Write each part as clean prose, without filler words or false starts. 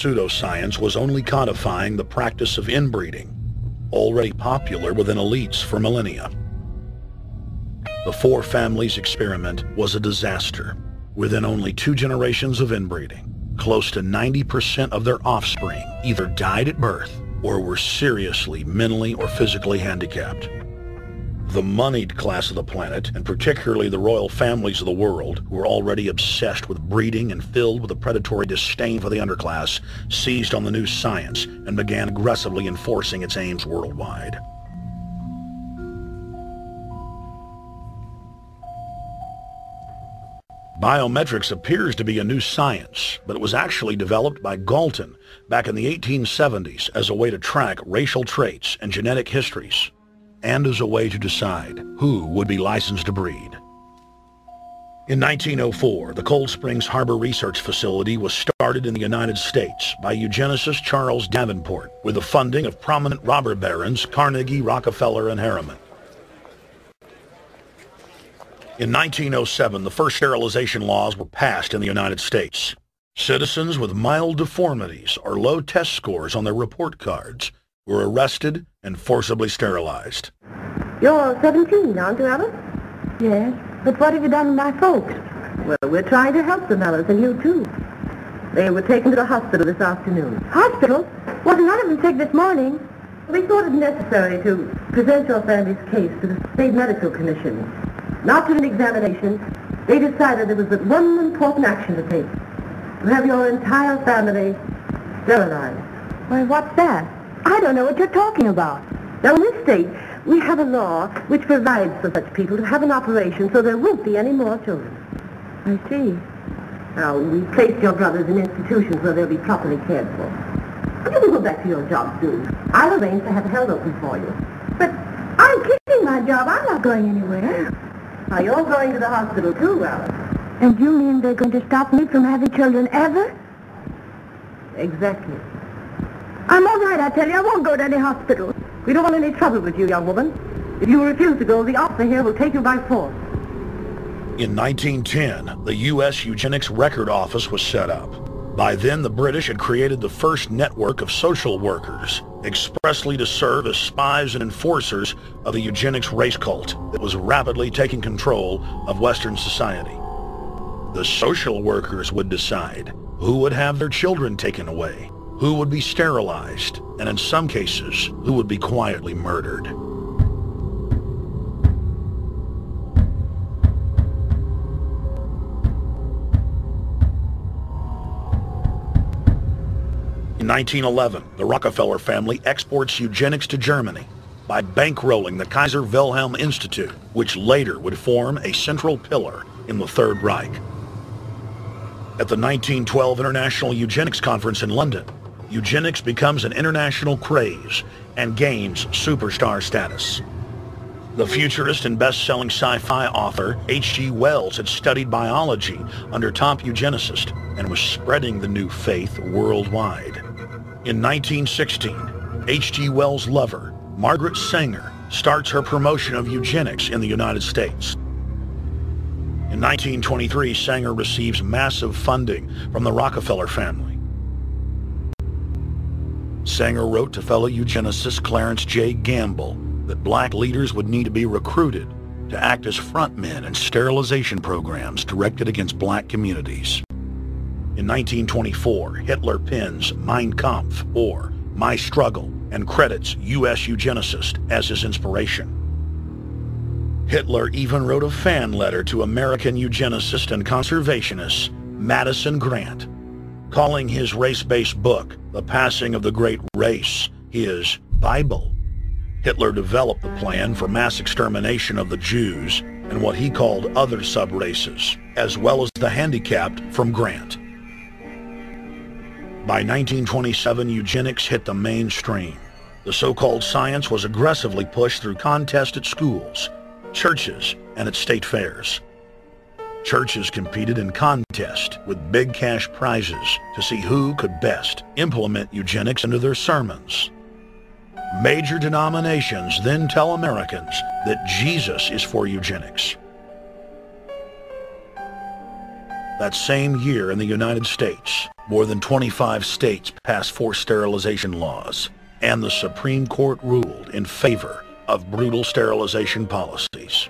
Pseudoscience was only codifying the practice of inbreeding, already popular within elites for millennia. The four families experiment was a disaster. Within only 2 generations of inbreeding, close to 90% of their offspring either died at birth or were seriously mentally or physically handicapped. The moneyed class of the planet, and particularly the royal families of the world, who were already obsessed with breeding and filled with a predatory disdain for the underclass, seized on the new science and began aggressively enforcing its aims worldwide. Biometrics appears to be a new science, but it was actually developed by Galton back in the 1870s as a way to track racial traits and genetic histories, and as a way to decide who would be licensed to breed. In 1904, the Cold Springs Harbor Research Facility was started in the United States by eugenicist Charles Davenport with the funding of prominent robber barons Carnegie, Rockefeller, and Harriman. In 1907, the first sterilization laws were passed in the United States. Citizens with mild deformities or low test scores on their report cards were arrested and forcibly sterilized. You're 17, aren't you, Alice? Yes, but what have you done with my folks? Well, we're trying to help them, Alice, and you too. They were taken to the hospital this afternoon. Hospital? Wasn't none of them sick this morning? We thought it necessary to present your family's case to the State Medical Commission. After an examination, they decided there was but one important action to take. To have your entire family sterilized. Why, what's that? I don't know what you're talking about. Now, in this state, we have a law which provides for such people to have an operation so there won't be any more children. I see. Now, we placed your brothers in institutions where they'll be properly cared for. You can go back to your job soon. I'll arrange to have held open for you. But I'm keeping my job. I'm not going anywhere. Now, you're going to the hospital too, Alice. And you mean they're going to stop me from having children ever? Exactly. I'm all right, I tell you. I won't go to any hospital. We don't want any trouble with you, young woman. If you refuse to go, the officer here will take you by force. In 1910, the U.S. Eugenics Record Office was set up. By then, the British had created the first network of social workers, expressly to serve as spies and enforcers of the eugenics race cult that was rapidly taking control of Western society. The social workers would decide who would have their children taken away, who would be sterilized, and in some cases, who would be quietly murdered. In 1911, the Rockefeller family exports eugenics to Germany by bankrolling the Kaiser Wilhelm Institute, which later would form a central pillar in the Third Reich. At the 1912 International Eugenics Conference in London, eugenics becomes an international craze and gains superstar status. The futurist and best-selling sci-fi author H.G. Wells had studied biology under top eugenicists and was spreading the new faith worldwide. In 1916, H.G. Wells' lover, Margaret Sanger, starts her promotion of eugenics in the United States. In 1923, Sanger receives massive funding from the Rockefeller family. Sanger wrote to fellow eugenicist Clarence J. Gamble that black leaders would need to be recruited to act as frontmen in sterilization programs directed against black communities. In 1924, Hitler pens Mein Kampf, or My Struggle, and credits U.S. eugenicist as his inspiration. Hitler even wrote a fan letter to American eugenicist and conservationist Madison Grant, calling his race-based book, The Passing of the Great Race, his Bible. Hitler developed the plan for mass extermination of the Jews and what he called other sub-races, as well as the handicapped from Grant. By 1927, eugenics hit the mainstream. The so-called science was aggressively pushed through contests at schools, churches, and at state fairs. Churches competed in contests with big cash prizes to see who could best implement eugenics into their sermons. Major denominations then tell Americans that Jesus is for eugenics. That same year in the United States, more than 25 states passed forced sterilization laws, and the Supreme Court ruled in favor of brutal sterilization policies.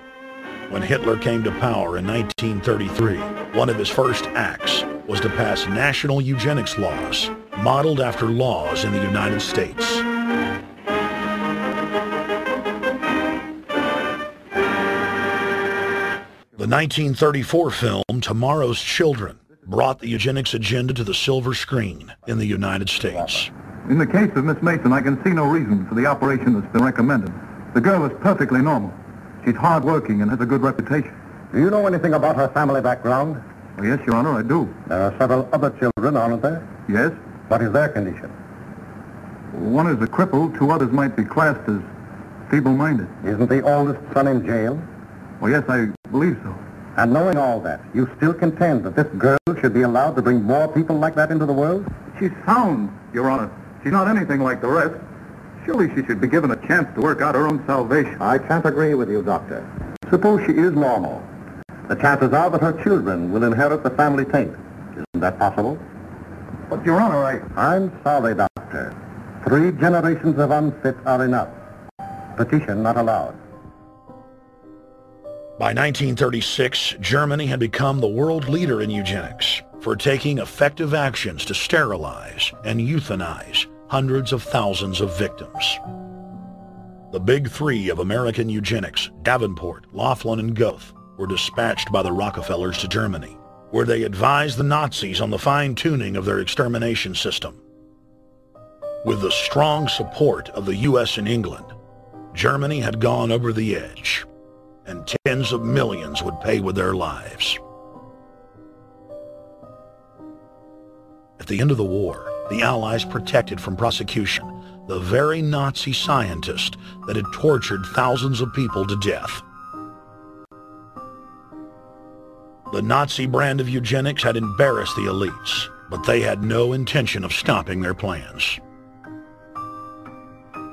When Hitler came to power in 1933, one of his first acts was to pass national eugenics laws, modeled after laws in the United States. The 1934 film Tomorrow's Children brought the eugenics agenda to the silver screen in the United States. In the case of Miss Mason, I can see no reason for the operation that's been recommended. The girl is perfectly normal. She's hard-working and has a good reputation. Do you know anything about her family background? Oh, yes, Your Honor, I do. There are several other children, aren't there? Yes. What is their condition? One is a cripple. Two others might be classed as feeble-minded. Isn't the oldest son in jail? Oh, yes, I believe so. And knowing all that, you still contend that this girl should be allowed to bring more people like that into the world? She's sound, Your Honor. She's not anything like the rest. Surely she should be given a chance to work out her own salvation. I can't agree with you, Doctor. Suppose she is normal. The chances are that her children will inherit the family taint. Isn't that possible? But, Your Honor, I'm sorry, Doctor. 3 generations of unfit are enough. Petition not allowed. By 1936, Germany had become the world leader in eugenics for taking effective actions to sterilize and euthanize hundreds of thousands of victims. The big 3 of American eugenics, Davenport, Laughlin, and Goethe, were dispatched by the Rockefellers to Germany, where they advised the Nazis on the fine-tuning of their extermination system. With the strong support of the U.S. and England, Germany had gone over the edge, and tens of millions would pay with their lives. At the end of the war, the Allies protected from prosecution the very Nazi scientist that had tortured thousands of people to death. The Nazi brand of eugenics had embarrassed the elites, but they had no intention of stopping their plans.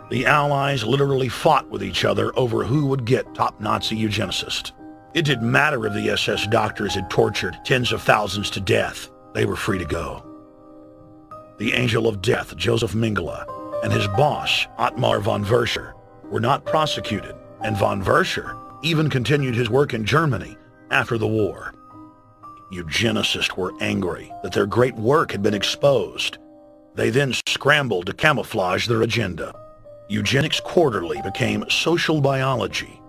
The Allies literally fought with each other over who would get top Nazi eugenicist. It didn't matter if the SS doctors had tortured tens of thousands to death. They were free to go. The Angel of Death, Joseph Mengele, and his boss, Ottmar von Verscher, were not prosecuted, and von Verscher even continued his work in Germany after the war. Eugenicists were angry that their great work had been exposed. They then scrambled to camouflage their agenda. Eugenics Quarterly became Social Biology.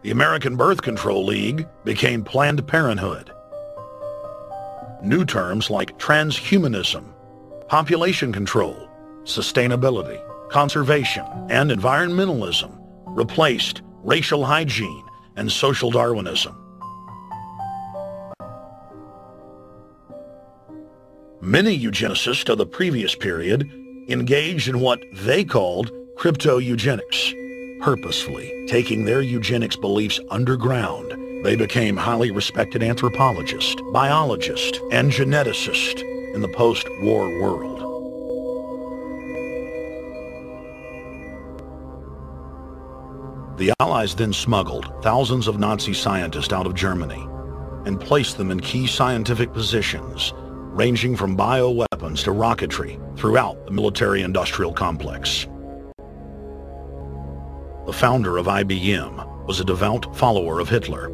The American Birth Control League became Planned Parenthood. New terms like transhumanism, population control, sustainability, conservation, and environmentalism replaced racial hygiene and social Darwinism. Many eugenicists of the previous period engaged in what they called crypto-eugenics. Purposefully taking their eugenics beliefs underground, they became highly respected anthropologists, biologists, and geneticists in the post-war world. The Allies then smuggled thousands of Nazi scientists out of Germany and placed them in key scientific positions, ranging from bioweapons to rocketry throughout the military-industrial complex. The founder of IBM was a devout follower of Hitler.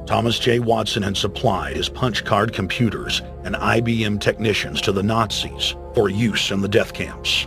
Thomas J. Watson had supplied his punch-card computers and IBM technicians to the Nazis for use in the death camps.